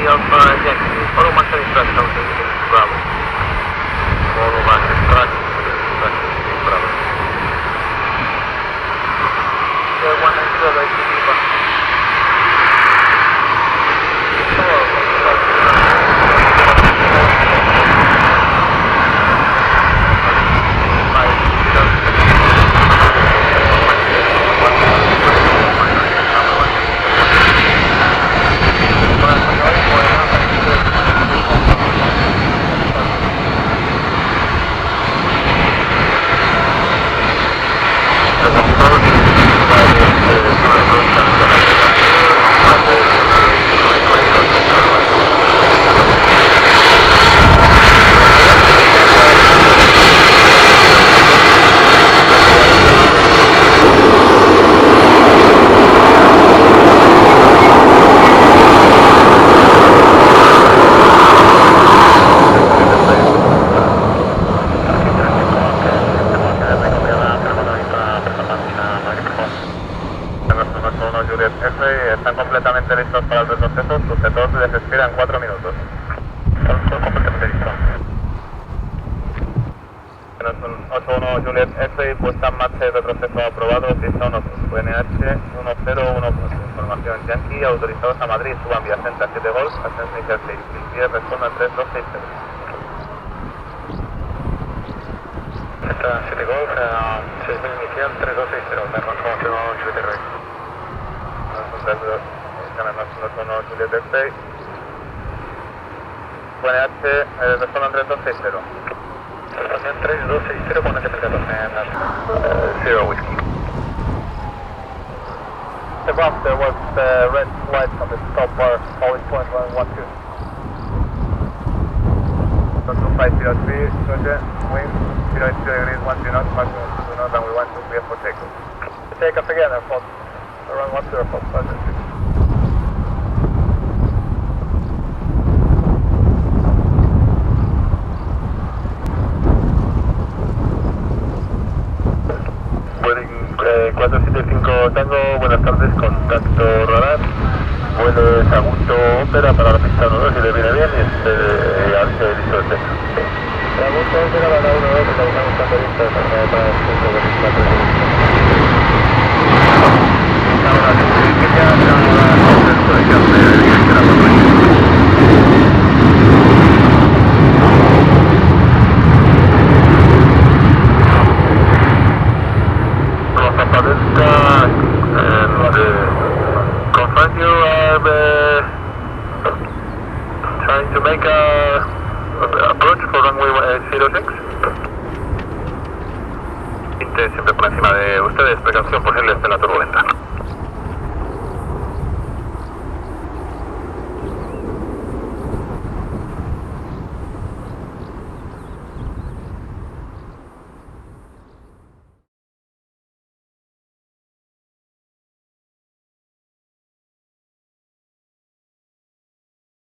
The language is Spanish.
of Yankee. Follow master instructions in Bravo. Follow master instructions in Bravo. Yeah, 190 ITV. Están completamente listos para el retroceso, sus C2 les expiran 4 minutos. Están completamente listos. 81 Juliet F, puesta en marcha y retroceso aprobado, pista 1, VNH 1014. Información Yankee, autorizados a Madrid, suban vía Centra 7 Golf, ascenso inicial 6, Kilpie, respondan 3260. Centra 7 Golf, 6000 inicial 3260, me confirmo Juliet R. Uno Juliet F. VNH, respondan 3260. Respondan 3260, con el 0 Whiskey. Above there was red light on the stop bar, always point 112. 2503, Roger, wind 080 degrees, 10 knots, maximum 2 knots, and we want to clear for takeoff. Take off again, airport. Around 10 for Roger. Boeing 475 Tango, buenas tardes, contacto radar, vuelo Sagunto Ópera para la pista 1-2, si le viene bien, y avise listo el centro. Sagunto Ópera para la 1-2, está buscando lista para el centro de lista 3. Ahora, que ya estamos a la exposición de la patrulla. Confirm you are trying to make a approach for runway 06. Siempre por encima de ustedes, precaución posible de la turbulenta.